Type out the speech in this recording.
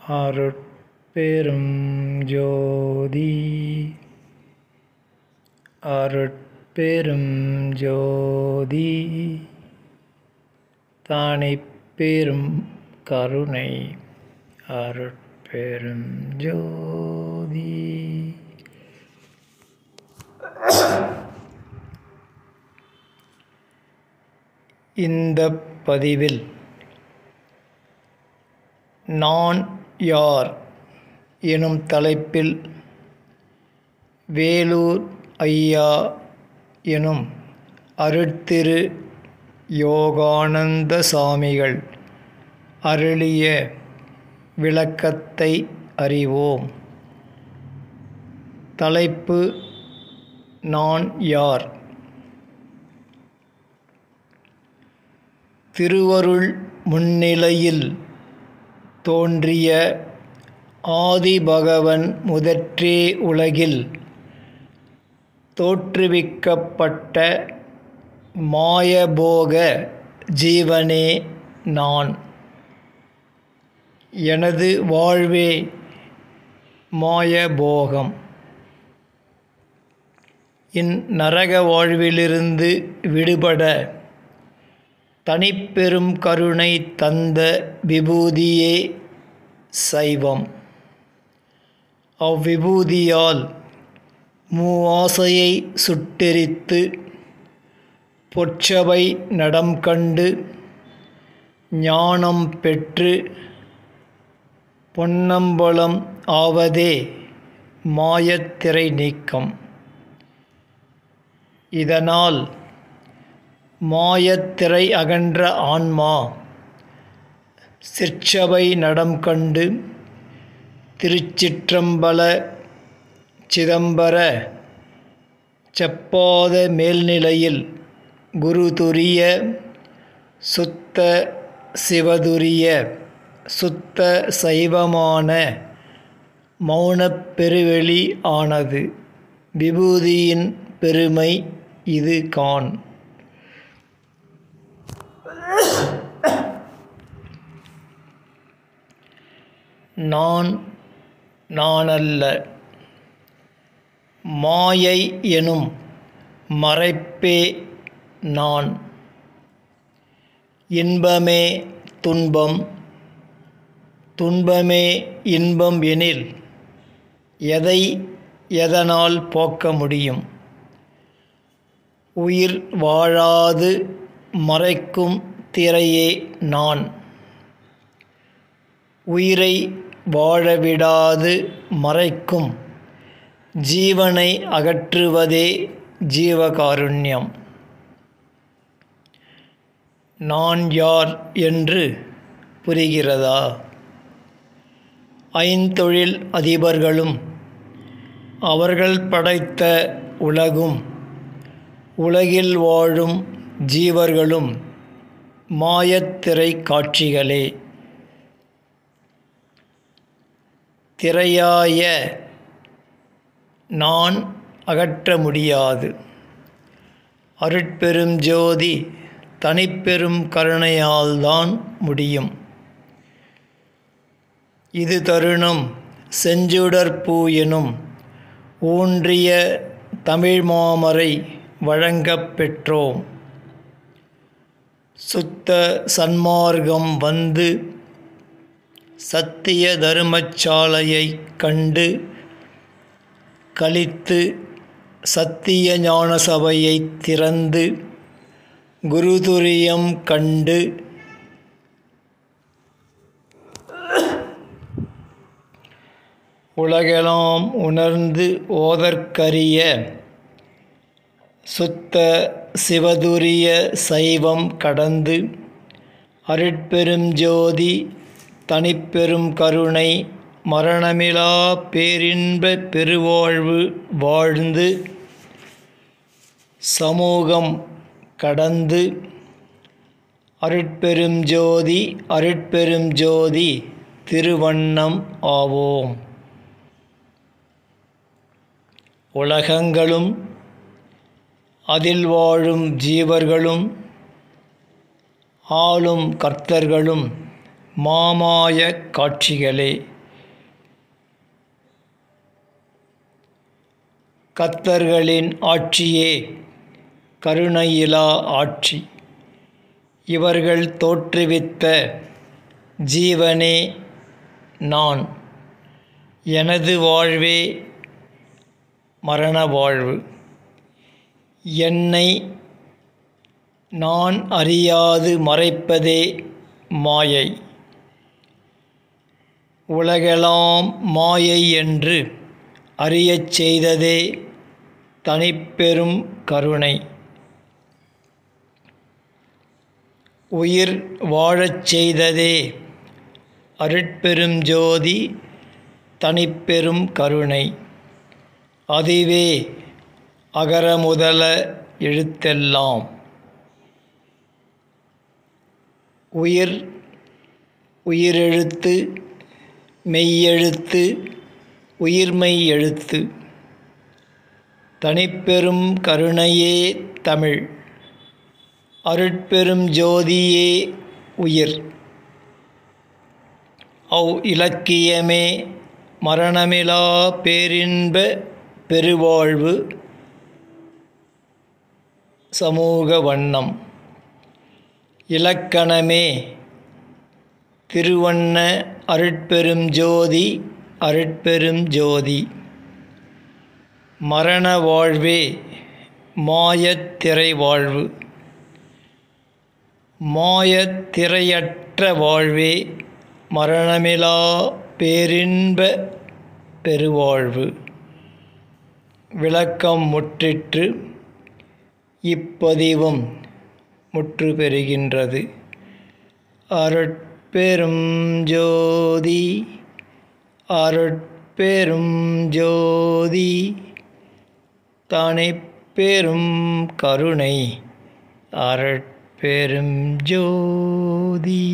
அருட்பெரும் ஜோதி அருட்பெரும் ஜோதி தனிப்பெரும் கருணை அருட்பெரும் ஜோதி. இந்த பதிவில் நான் யார் எனும் தலைப்பில் வேலூர் ஐயா எனும் அருட்திரு யோகானந்த சாமிகள் அருளிய விளக்கத்தை அறிவோம். தலைப்பு நான் யார். திருவருள் முன்னிலையில் தோன்றிய ஆதிபகவன் முதற்றே உலகில் தோற்றுவிக்கப்பட்ட மாயபோக ஜீவனே நான். எனது வாழ்வே மாயபோகம். இந்நரக வாழ்விலிருந்து விடுபட தனிப்பெரும் கருணை தந்த விபூதியே சைவம். அவ்விபூதியால் மூவாசையை சுட்டெரித்து பொற்சபை நடம் கண்டு ஞானம் பெற்று பொன்னம்பலம் ஆவதே மாயத்திரை நீக்கம். இதனால் மாயத்திரை அகன்ற ஆன்மா சிற்சபை நடம் கண்டு திருச்சிற்றம்பல சிதம்பர செப்பாத மேல்நிலையில் குருதுரிய சுத்த சிவதுரிய சுத்த சைவமான மௌனப் பெருவெளி ஆனது. விபூதியின் பெருமை இது காண். நானல்ல. மாயை எனும் மறைப்பே நான். இன்பமே துன்பம், துன்பமே இன்பம் எனில் எதை எதனால் போக்க முடியும்? உயிர் வாழாது மறைக்கும் திரையே நான். உயிரை வாழவிடாது மறைக்கும் ஜீவனை அகற்றுவதே ஜீவகாருண்யம். நான் யார் என்று புரிகிறதா? ஐந்தொழில் அதிபர்களும் அவர்கள் படைத்த உலகும் உலகில் வாழும் ஜீவர்களும் மாயத்திரை காட்சிகளே. திரையாய நான் அகற்ற முடியாது. அருட்பெரும் ஜோதி தனிப்பெரும் கருணையால்தான் முடியும். இது தருணம் செஞ்சுடர்பூ எனும் ஊன்றிய தமிழ் மாமரை வழங்கப் பெற்றோம். சுத்த சன்மார்க்கம் வந்து சத்திய தருமச்சாலையை கண்டு களித்து சத்திய ஞான சபையை திறந்து குருதுரியம் கண்டு உலகெல்லாம் உணர்ந்து ஓதற்கரிய சுத்த சிவதுரிய சைவம் கடந்து அருட்பெரும் ஜோதி தனிப்பெரும் கருணை மரணமிலா பேரின்ப பெருவாழ்வு வாழ்ந்து சமூகம் கடந்து அருட்பெரும் ஜோதி அருட்பெரும் ஜோதி திருவண்ணம் ஆவோம். உலகங்களும் அதில் வாழும் ஜீவர்களும் ஆளும் கர்த்தர்களும் மாமாய காட்சிகளே. கத்தர்களின் ஆட்சியே கருணையிலா ஆட்சி. இவர்கள் தோற்றுவித்த ஜீவனே நான். எனது வாழ்வே மரண வாழ்வு. என்னை நான் அறியாது மறைப்பதே மாயை. உலகெல்லாம் மாயை என்று அறியச் செய்ததே தனிப்பெரும் கருணை. உயிர் வாழச் செய்ததே அருட்பெரும் ஜோதி தனிப்பெரும் கருணை. அதுவே அகர முதல எழுத்தெல்லாம். உயிர் உயிரெழுத்து, மெய்யெழுத்து, உயிர்மெய் எழுத்து. தனிப்பெரும் கருணையே தமிழ். அருட்பெரும் ஜோதியே உயிர். இலக்கியமே மரணமிலா பேரின்ப பெருவாழ்வு சமூக வண்ணம். இலக்கணமே திருவண்ண அருட்பெரும் ஜோதி அருட்பெரும் ஜோதி. மரண வாழ்வே மாயத்திரை வாழ்வு. மாயத்திரையற்ற வாழ்வே மரணமிலா பேரின்ப பெருவாழ்வு. விளக்கம் முற்றிற்று. இப்பதிவும் முற்று பெறுகின்றது. அருட்பெரும் ஜோதி அருட்பெரும் ஜோதி தனிப்பெரும் கருணை அருட்பெரும் ஜோதி.